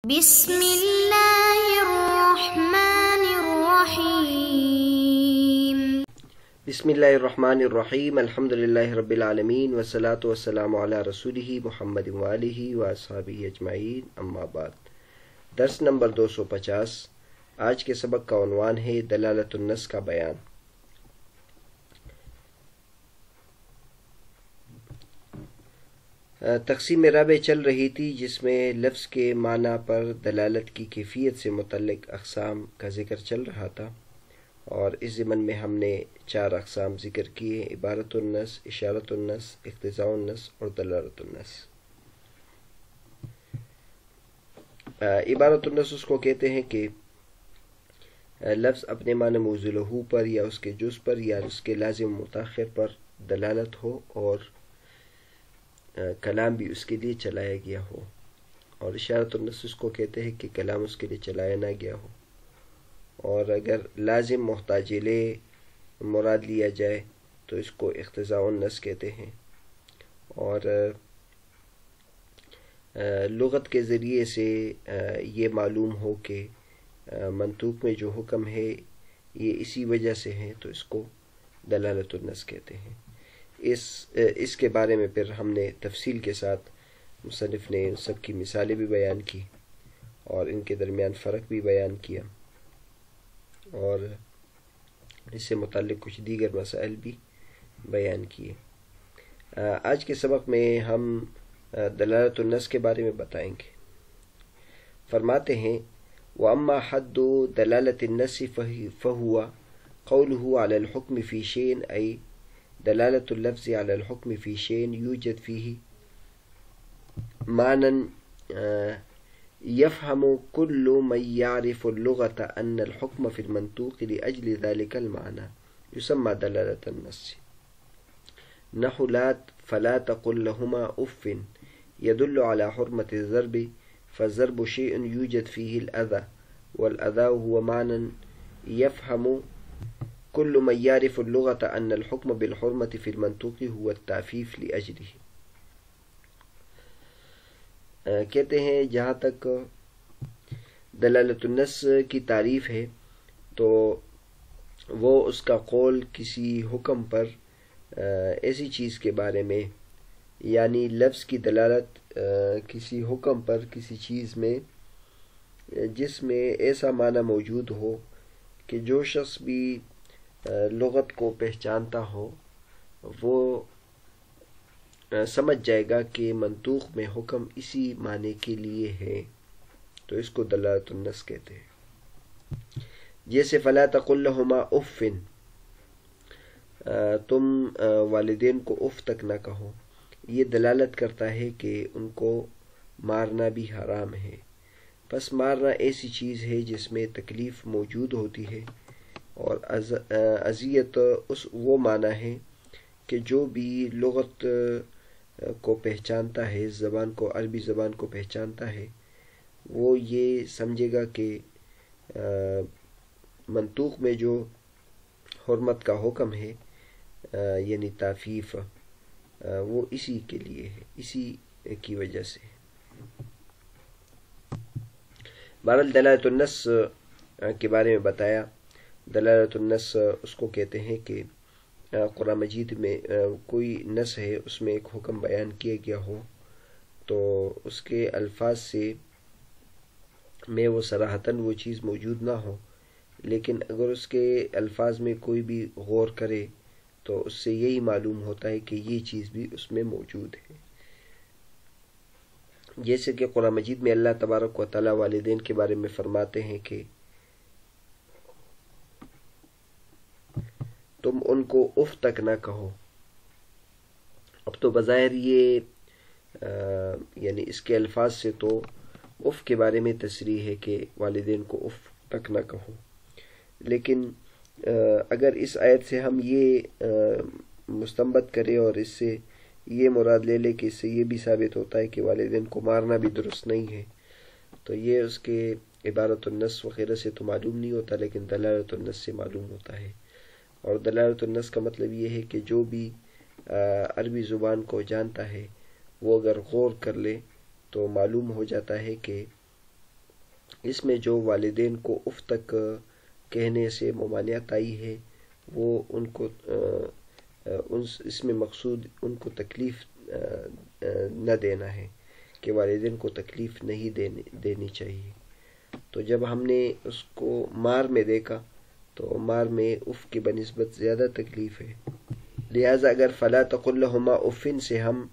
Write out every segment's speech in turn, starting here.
بسم اللہ الرحمن الرحیم بسم اللہ الرحمن الرحیم الحمد للہ رب العالمین والصلاة والسلام علی رسولہ محمد وآلہ واصحابہ اجمعین اما بعد۔ درس نمبر 250۔ آج کے سبق کا عنوان ہے دلالت النص کا بیان۔ تقسیم رابع چل رہی تھی جس میں لفظ کے معنی پر دلالت کی کیفیت سے متعلق اقسام کا ذکر چل رہا تھا، اور اس ضمن میں ہم نے 4 اقسام ذکر کیے: عبارت النص، اشارت النص، اقتضاء النص اور دلالت النص۔ عبارت النص اس کو کہتے ہیں کہ لفظ اپنے معنی موضوع لہو پر یا اس کے جز پر یا اس کے لازم متاخر پر دلالت ہو اور کلام بھی اس کے لیے چلایا گیا ہو، اور اشارت النص اس کو کہتے ہیں کہ کلام اس کے لیے چلایا نہ گیا ہو، اور اگر لازم محتاج الیہ مراد لیا جائے تو اس کو اقتضاء النص کہتے ہیں۔ اور لغت کے ذریعے سے یہ معلوم ہو کہ منطوق میں جو حکم ہے یہ اسی وجہ سے ہے تو اس کو دلالت النص کہتے ہیں۔ اس کے بارے میں پھر ہم نے تفصیل کے ساتھ مصنف نے ان سب کی مثالیں بھی بیان کی اور ان کے درمیان فرق بھی بیان کیا، اور اس سے متعلق کچھ دیگر مسائل بھی بیان کیے۔ آج کے سبق میں ہم دلالت النص کے بارے میں بتائیں گے۔ فرماتے ہیں: وَأَمَّا حَدُّ دَلَالَةِ النَّصِ فَهُوَ قَوْلُهُ عَلَى الْحُكْمِ فِي شَيْءٍ، أي دلالة اللفظ على الحكم في شيء يوجد فيه معنى يفهم كل من يعرف اللغة أن الحكم في المنطوق لأجل ذلك المعنى يسمى دلالة النص. نحو فلا تقل لهما أف يدل على حرمة الضرب، فالضرب شيء يوجد فيه الأذى، والأذى هو معنى يفهم كل من يعرف اللغة أن الحكم بالحرمة في المنطوق هو التعفيف لأجله۔ کہتے ہیں جہاں تک دلالت النص کی تعریف ہے تو وہ اس کا قول کسی حکم پر ایسی چیز کے بارے میں، یعنی لفظ کی دلالت کسی حکم پر کسی چیز میں جس میں ایسا معنی موجود ہو کہ جو شخص بھی لغت کو پہچانتا ہو وہ سمجھ جائے گا کہ منطوق میں حکم اسی معنی کے لیے ہے، تو اس کو دلالت النص کہتے ہیں۔ جیسے فلا تقل لهما اف، تم والدین کو اف تک نہ کہو، یہ دلالت کرتا ہے کہ ان کو مارنا بھی حرام ہے۔ پس مارنا ایسی چیز ہے جس میں تکلیف موجود ہوتی ہے، اور اذیت وہ معنی ہے کہ جو بھی لغت کو پہچانتا ہے، زبان کو، عربی زبان کو پہچانتا ہے، وہ یہ سمجھے گا کہ منطوق میں جو حرمت کا حکم ہے یعنی تعفیف، وہ اسی کے لیے ہے، اسی کی وجہ سے۔ بہرحال دلالت النص کے بارے میں بتایا۔ دلالت النص اس کو کہتے ہیں کہ قرآن مجید میں کوئی نص ہے، اس میں ایک حکم بیان کیا گیا ہو تو اس کے الفاظ سے میں وہ صراحتاً وہ چیز موجود نہ ہو، لیکن اگر اس کے الفاظ میں کوئی بھی غور کرے تو اس سے یہی معلوم ہوتا ہے کہ یہ چیز بھی اس میں موجود ہے۔ جیسے کہ قرآن مجید میں اللہ تبارک و تعالیٰ والدین کے بارے میں فرماتے ہیں کہ تم ان کو اف تک نہ کہو۔ اب تو بظاہر یہ یعنی اس کے الفاظ سے تو اف کے بارے میں تصریح ہے کہ والدین کو اف تک نہ کہو، لیکن اگر اس آیت سے ہم یہ مستنبط کریں اور اس سے یہ مراد لے لیں کہ اس سے یہ بھی ثابت ہوتا ہے کہ والدین کو مارنا بھی درست نہیں ہے، تو یہ اس کے عبارت النص وغیرہ سے تو معلوم نہیں ہوتا، لیکن دلالت النص سے معلوم ہوتا ہے۔ اور دلالت النص کا مطلب یہ ہے کہ جو بھی عربی زبان کو جانتا ہے وہ اگر غور کر لے تو معلوم ہو جاتا ہے کہ اس میں جو والدین کو اف تک کہنے سے ممانعت آئی ہے وہ ان کو اس میں مقصود ان کو تکلیف نہ دینا ہے کہ والدین کو تکلیف نہیں دینی چاہیے. تو جب ہم نے اس کو مار میں دیکھا تو مار میں اف کی بنسبت زیادہ تکلیف ہے، لہٰذا اگر فلا تقل لهما اف سے ہم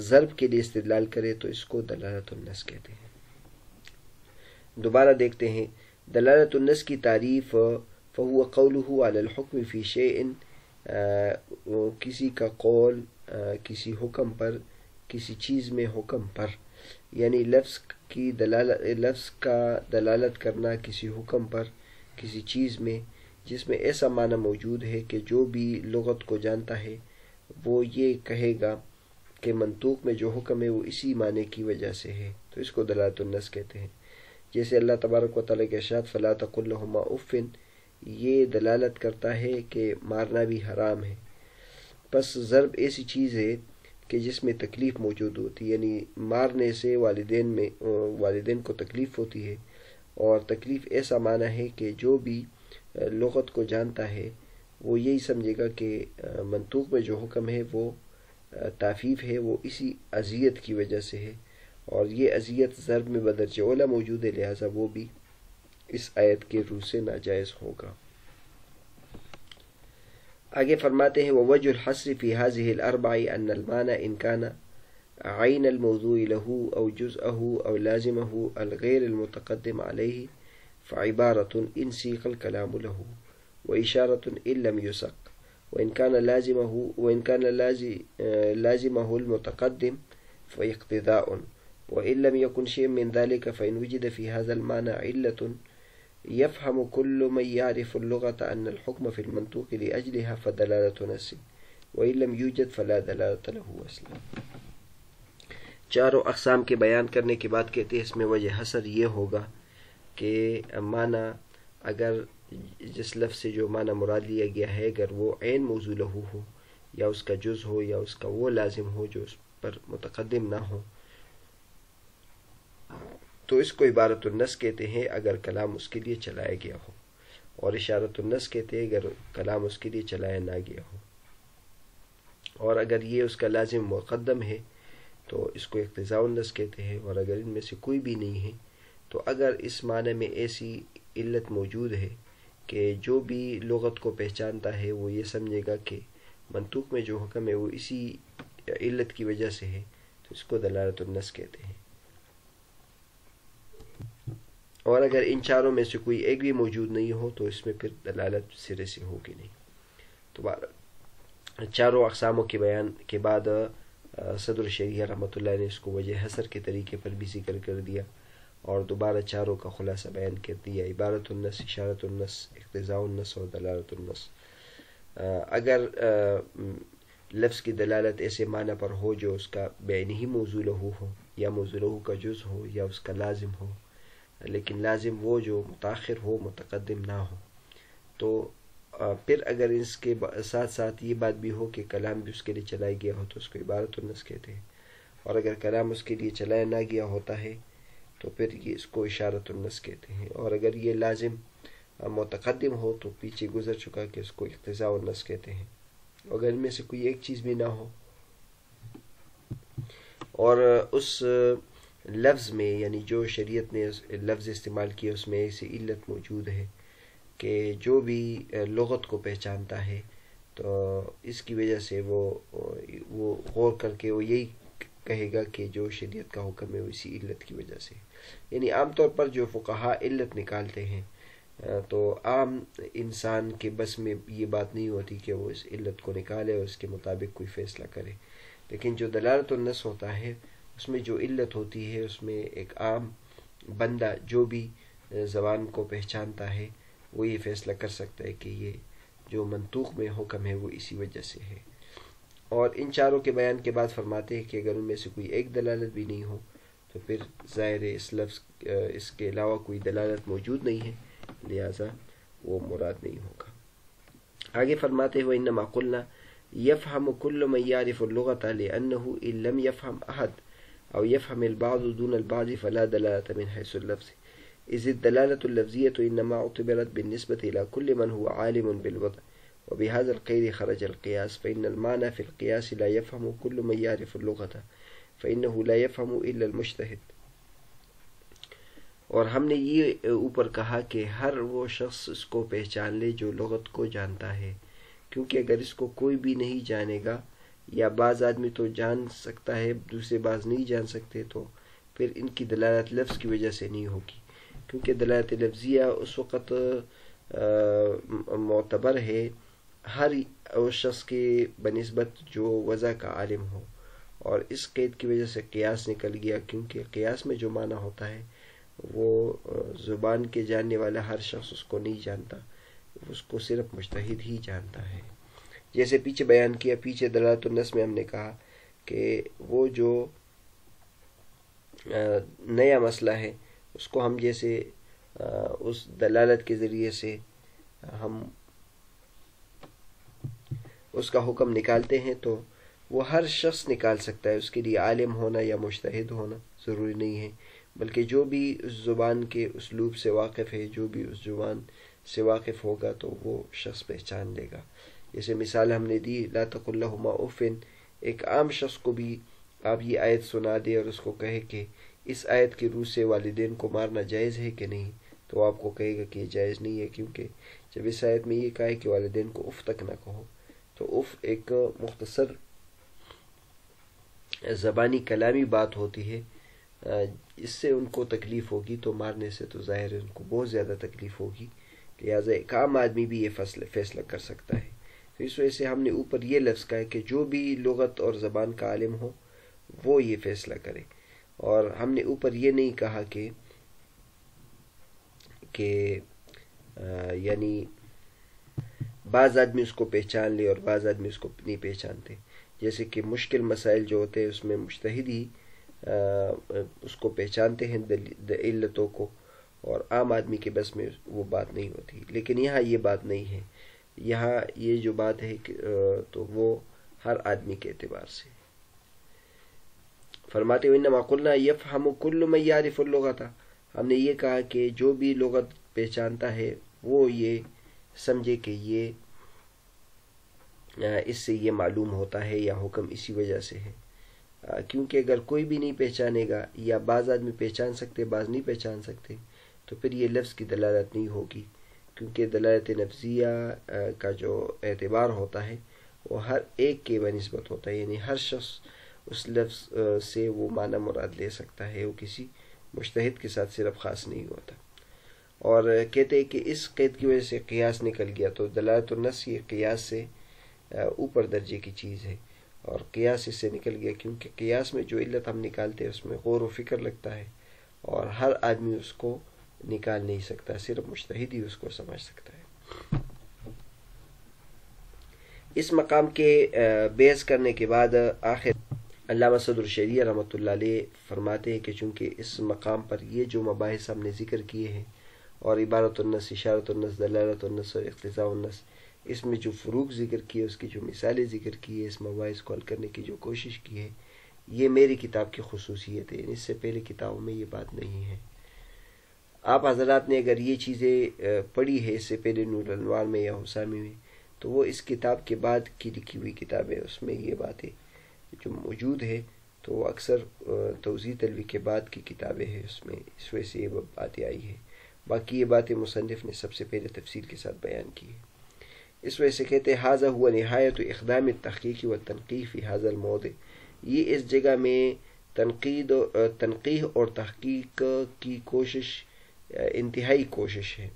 ضرب کے لیے استدلال کریں تو اس کو دلالت النص کہتے ہیں. دوبارہ دیکھتے ہیں دلالت النص کی تعریف. فهو قوله على الحكم في شيء، کسی کا قول کسی حکم پر، کسی چیز میں حکم پر، یعنی لفظ کا دلالت کرنا کسی حکم پر کسی چیز میں جس میں ایسا معنی موجود ہے کہ جو بھی لغت کو جانتا ہے وہ یہ کہے گا کہ منطوق میں جو حکم ہے وہ اسی معنی کی وجہ سے ہے، تو اس کو دلالت النص کہتے ہیں. جیسے اللہ تبارک و تعالیٰ کے ارشاد فلا تقل لهما اف، یہ دلالت کرتا ہے کہ مارنا بھی حرام ہے. پس ضرب ایسی چیز ہے کہ جس میں تکلیف موجود ہوتی ہے، یعنی مارنے سے والدین کو تکلیف ہوتی ہے، اور تکلیف ایسا معنی ہے کہ جو بھی لغت کو جانتا ہے وہ یہی سمجھے گا کہ منطوق میں جو حکم ہے وہ تافیف ہے، وہ اسی اذیت کی وجہ سے ہے، اور یہ اذیت ضرب میں بدرجہ اولا موجود ہے، لہٰذا وہ بھی اس آیت کے روح سے ناجائز ہوگا. آگے فرماتے ہیں ووجه الحصر في هذه الأربع أن المعنى إن كان عين الموضوع له أو جزءه أو لازمه الغير المتقدم عليه فعبارة إن سيق الكلام له، وإشارة إن لم يسق، وإن كان لازمه المتقدم فاقتضاء، وإن لم يكن شيء من ذلك فإن وجد في هذا المعنى علة يفهم كل من يعرف اللغة أن الحكم في المنطوق لأجلها فدلالة نص، وإن لم يوجد فلا دلالة له أصلا. چاروں اقسام کے بیان کرنے کے بعد کہتے ہیں اس میں وجہ حصر یہ ہوگا کہ معنی اگر جس لفظ سے جو معنی مراد لیا گیا ہے اگر وہ عین موضوع لہو ہو یا اس کا جز ہو یا اس کا وہ لازم ہو جو اس پر متقدم نہ ہو تو اس کو عبارت النص کہتے ہیں اگر کلام اس کے لیے چلایا گیا ہو، اور اشارت النص کہتے ہیں اگر کلام اس کے لیے چلایا نہ گیا ہو، اور اگر یہ اس کا لازم مقدم ہے تو اس کو اقتضاء النص کہتے ہیں، اور اگر ان میں سے کوئی بھی نہیں ہے تو اگر اس معنی میں ایسی علت موجود ہے کہ جو بھی لغت کو پہچانتا ہے وہ یہ سمجھے گا کہ منطوق میں جو حکم ہے وہ اسی علت کی وجہ سے ہے تو اس کو دلالت النص کہتے ہیں. اور اگر ان چاروں میں سے کوئی ایک بھی موجود نہیں ہو تو اس میں پھر دلالت سرے سے ہوگی نہیں. دوبارہ چاروں اقساموں کے بیان کے بعد صدر شریعہ رحمۃ اللہ نے اس کو وجہ حصر کے طریقے پر بھی ذکر کر دیا اور دوبارہ چاروں کا خلاصہ بیان کر دیا، عبارت النص، اشارت النص، اقتضاء النص اور دلالت النص. اگر لفظ کی دلالت ایسے معنی پر ہو جو اس کا بعینہ موضوع لہو ہو یا موضوع لہو کا جز ہو یا اس کا لازم ہو، لیکن لازم وہ جو متاخر ہو متقدم نہ ہو، تو پھر اگر اس کے ساتھ ساتھ یہ بات بھی ہو کہ کلام بھی اس کے لیے چلایا گیا ہو تو اس کو عبارت النص کہتے ہیں، اور اگر کلام اس کے لیے چلایا نہ گیا ہوتا ہے تو پھر یہ اس کو اشارت النص کہتے ہیں، اور اگر یہ لازم متقدم ہو تو پیچھے گزر چکا کہ اس کو اقتضاء النص کہتے ہیں، اگر ان میں سے کوئی ایک چیز بھی نہ ہو اور اس لفظ میں یعنی جو شریعت نے لفظ استعمال کیا اس میں ایسی علت موجود ہے کہ جو بھی لغت کو پہچانتا ہے تو اس کی وجہ سے وہ غور کر کے وہ یہی کہے گا کہ جو شریعت کا حکم ہے وہ اسی علت کی وجہ سے. یعنی عام طور پر جو فقہا علت نکالتے ہیں تو عام انسان کے بس میں یہ بات نہیں ہوتی کہ وہ اس علت کو نکالے اور اس کے مطابق کوئی فیصلہ کرے، لیکن جو دلالت النص ہوتا ہے اس میں جو علت ہوتی ہے اس میں ایک عام بندہ جو بھی زبان کو پہچانتا ہے وہ یہ فیصلہ کر سکتا ہے کہ یہ جو منطوق میں حکم ہے وہ اسی وجہ سے ہے. اور ان چاروں کے بیان کے بعد فرماتے ہیں کہ اگر ان میں سے کوئی ایک دلالت بھی نہیں ہو تو پھر ظاہر اس لفظ اس کے علاوہ کوئی دلالت موجود نہیں ہے، لہذا وہ مراد نہیں ہوگا. آگے فرماتے ہیں وَإِنَّمَا قُلْنَا يَفْهَمُ كُلُّ مَنْ يَعْرِفُ اللُّغَةَ لِأَنَّهُ إِنْ لَمْ يَفْهَمْ أَحَدٌ أو يفهم البعض دون البعض فلا دلالة من حيث اللفظ إذ الدلالة اللفظية إنما اعتبرت بالنسبة إلى كل من هو عالم بالوضع، وبهذا القيد خرج القياس، فإن المعنى في القياس لا يفهم كل من يعرف اللغة، فإنه لا يفهم إلا المجتهد. اور ہم نے یہ اوپر کہا کہ ہر وہ شخص اس کو پہچان لے جو لغت کو جانتا ہے، کیونکہ اگر اس کو کوئی بھی نہیں جانے گا، یا بعض آدمی تو جان سکتا ہے دوسرے بعض نہیں جان سکتے، تو پھر ان کی دلالت لفظ کی وجہ سے نہیں ہوگی، کیونکہ دلالت لفظیہ اس وقت معتبر ہے ہر اس شخص کے بنسبت جو وضع کا عالم ہو، اور اس قید کی وجہ سے قیاس نکل گیا، کیونکہ قیاس میں جو معنی ہوتا ہے وہ زبان کے جاننے والا ہر شخص اس کو نہیں جانتا، اس کو صرف مجتہد ہی جانتا ہے۔ جیسے پیچھے بیان کیا، پیچھے دلالت النص میں ہم نے کہا کہ وہ جو نیا مسئلہ ہے اس کو ہم جیسے اس دلالت کے ذریعے سے ہم اس کا حکم نکالتے ہیں، تو وہ ہر شخص نکال سکتا ہے، اس کے لیے عالم ہونا یا مجتہد ہونا ضروری نہیں ہے، بلکہ جو بھی اس زبان کے اسلوب سے واقف ہے، جو بھی اس زبان سے واقف ہوگا تو وہ شخص پہچان لے گا۔ جیسے مثال ہم نے دی، لا تقل لہما اف، ایک عام شخص کو بھی آپ یہ آیت سنا دے اور اس کو کہے کہ اس آیت کی روح سے والدین کو مارنا جائز ہے کہ نہیں، تو آپ کو کہے گا کہ یہ جائز نہیں ہے، کیونکہ جب اس آیت میں یہ کہا ہے کہ والدین کو اف تک نہ کہو، تو اف ایک مختصر زبانی کلامی بات ہوتی ہے، اس سے ان کو تکلیف ہوگی، تو مارنے سے تو ظاہر ہے ان کو بہت زیادہ تکلیف ہوگی، لہٰذا ایک عام آدمی بھی یہ فیصلہ کر سکتا ہے۔ تو اس وجہ سے ہم نے اوپر یہ لفظ کہا ہے کہ جو بھی لغت اور زبان کا عالم ہو وہ یہ فیصلہ کرے، اور ہم نے اوپر یہ نہیں کہا کہ یعنی بعض آدمی اس کو پہچان لے اور بعض آدمی اس کو نہیں پہچانتے، جیسے کہ مشکل مسائل جو ہوتے ہیں اس میں مجتہد ہی اس کو پہچانتے ہیں علتوں کو، اور عام آدمی کے بس میں وہ بات نہیں ہوتی، لیکن یہاں یہ بات نہیں ہے، یہاں یہ جو بات ہے تو وہ ہر آدمی کے اعتبار سے۔ فرماتے ہوئے انما قلنا یفہم کل من یعرف اللغۃ، ہم نے یہ کہا کہ جو بھی لغت پہچانتا ہے وہ یہ سمجھے کہ یہ اس سے یہ معلوم ہوتا ہے یا حکم اسی وجہ سے ہے، کیونکہ اگر کوئی بھی نہیں پہچانے گا، یا بعض آدمی پہچان سکتے بعض نہیں پہچان سکتے، تو پھر یہ لفظ کی دلالت نہیں ہوگی، کیونکہ دلالت نفسیہ کا جو اعتبار ہوتا ہے وہ ہر ایک کے بنسبت ہوتا ہے، یعنی ہر شخص اس لفظ سے وہ معنی مراد لے سکتا ہے، وہ کسی مجتہد کے ساتھ صرف خاص نہیں ہوتا۔ اور کہتے ہیں کہ اس قید کی وجہ سے قیاس نکل گیا، تو دلالت النص یہ قیاس سے اوپر درجے کی چیز ہے، اور قیاس اس سے نکل گیا، کیونکہ قیاس میں جو علت ہم نکالتے ہیں اس میں غور و فکر لگتا ہے، اور ہر آدمی اس کو نکال نہیں سکتا، صرف مجتہد ہی اس کو سمجھ سکتا ہے۔ اس مقام کے بیس کرنے کے بعد آخر علامہ صدر شریعہ رحمۃ اللہ علیہ فرماتے ہیں کہ چونکہ اس مقام پر یہ جو مباحث ہم نے ذکر کیے ہیں، اور عبارت النص، اشارت النص، دلالت النص اور اقتضاء النص، اس میں جو فروق ذکر کیے، اس کی جو مثالیں ذکر کی ہے، اس مباحث کو حل کرنے کی جو کوشش کی ہے، یہ میری کتاب کی خصوصیت ہے، اس سے پہلے کتابوں میں یہ بات نہیں ہے۔ آپ حضرات نے اگر یہ چیزیں پڑھی ہے اس سے پہلے نور الانوار میں یا حسامی میں، تو وہ اس کتاب کے بعد کی لکھی ہوئی کتابیں، اس میں یہ باتیں جو موجود ہے تو وہ اکثر توضیح تلوی کے بعد کی کتابیں ہیں، اس میں اس وجہ سے یہ باتیں آئی ہیں، باقی یہ باتیں مصنف نے سب سے پہلے تفصیل کے ساتھ بیان کی ہے۔ اس وجہ سے کہتے ہیں ھذا ہوا نہایت اقدام التحقیق والتنقیح فی ھذا الموضع، یہ اس جگہ میں تنقیح اور تحقیق کی کوشش انتہائی کوشش ہے۔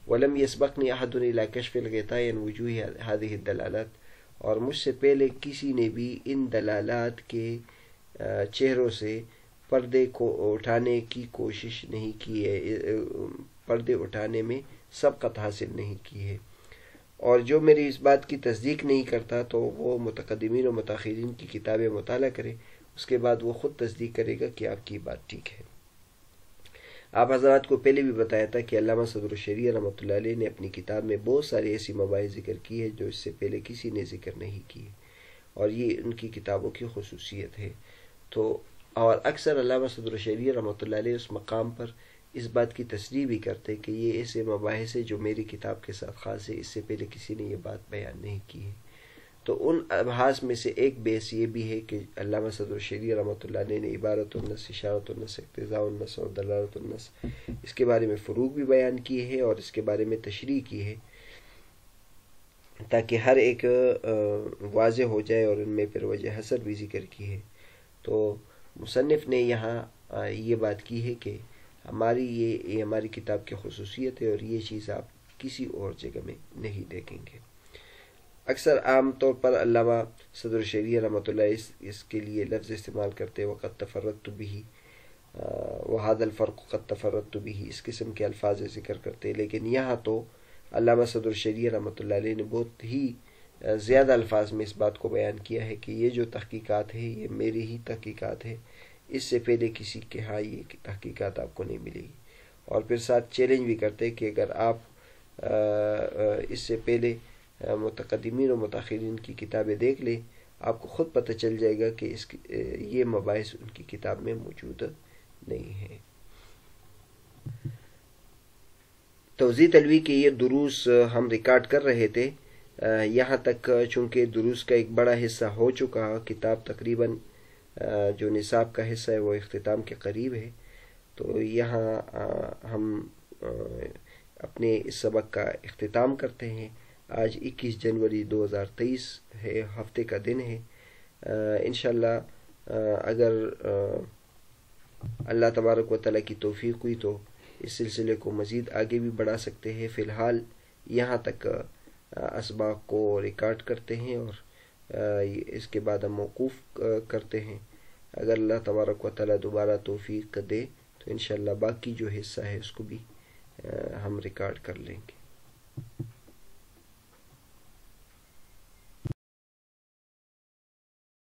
ولم يسبقني احد الى كشف الغطاء عن وجوه هذه الدلالات، اور مجھ سے پہلے کسی نے بھی ان دلالات کے چہروں سے پردے کو اٹھانے کی کوشش نہیں کی ہے، پردے اٹھانے میں سبقت حاصل نہیں کی ہے، اور جو میری اس بات کی تصدیق نہیں کرتا تو وہ متقدمین و متاخرین کی کتابیں مطالعہ کرے، اس کے بعد وہ خود تصدیق کرے گا کہ آپ کی بات ٹھیک ہے۔ آپ حضرات کو پہلے بھی بتایا تھا کہ علامہ صدر الشریعہ رحمۃ اللہ علیہ نے اپنی کتاب میں بہت سارے ایسی مباحث ذکر کی ہے جو اس سے پہلے کسی نے ذکر نہیں کی، اور یہ ان کی کتابوں کی خصوصیت ہے۔ تو اور اکثر علامہ صدر الشریعہ رحمۃ اللہ علیہ اس مقام پر اس بات کی تصریح بھی کرتے کہ یہ ایسے مباحث ہے جو میری کتاب کے ساتھ خاص ہے، اس سے پہلے کسی نے یہ بات بیان نہیں کی ہے۔ تو ان ابحاث میں سے ایک بحث یہ بھی ہے کہ علامہ صدر الشریعہ رحمۃ اللہ علیہ نے عبارت النص، اشارت النص، اقتضاء النص اور دلالت النص، اس کے بارے میں فروق بھی بیان کیے ہیں اور اس کے بارے میں تشریح کی ہے، تاکہ ہر ایک واضح ہو جائے، اور ان میں پھر وجہ حسر بھی ذکر کی ہے۔ تو مصنف نے یہاں یہ بات کی ہے کہ یہ ہماری کتاب کی خصوصیت ہے اور یہ چیز آپ کسی اور جگہ میں نہیں دیکھیں گے۔ اکثر عام طور پر علامہ صدر الشریعہ رحمۃ اللہ اس کے لیے لفظ استعمال کرتے وقت تفردت بھی، وہذا الفرق قد تفردت بھی، اس قسم کے الفاظ ذکر کرتے، لیکن یہاں تو علامہ صدر الشریعہ رحمۃ اللہ علیہ نے بہت ہی زیادہ الفاظ میں اس بات کو بیان کیا ہے کہ یہ جو تحقیقات ہے یہ میری ہی تحقیقات ہے، اس سے پہلے کسی کے ہاں یہ تحقیقات آپ کو نہیں ملے گی۔ اور پھر ساتھ چیلنج بھی کرتے کہ اگر آپ اس سے پہلے متقدمین و متاخرین کی کتابیں دیکھ لیں، آپ کو خود پتہ چل جائے گا کہ یہ مباحث ان کی کتاب میں موجود نہیں ہے۔ توضیح تلوی کے یہ دروس ہم ریکارڈ کر رہے تھے، یہاں تک چونکہ دروس کا ایک بڑا حصہ ہو چکا، کتاب تقریباً جو نصاب کا حصہ ہے وہ اختتام کے قریب ہے، تو یہاں ہم اپنے اس سبق کا اختتام کرتے ہیں۔ آج 21 جنوری 2023 ہے، ہفتے کا دن ہے۔ انشاءاللہ اگر اللہ تبارک و تعالیٰ کی توفیق ہوئی تو اس سلسلے کو مزید آگے بھی بڑھا سکتے ہیں۔ فی الحال یہاں تک اسباق کو ریکارڈ کرتے ہیں اور اس کے بعد ہم موقوف کرتے ہیں۔ اگر اللہ تبارک و تعالیٰ دوبارہ توفیق دے تو انشاءاللہ باقی جو حصہ ہے اس کو بھی ہم ریکارڈ کر لیں گے۔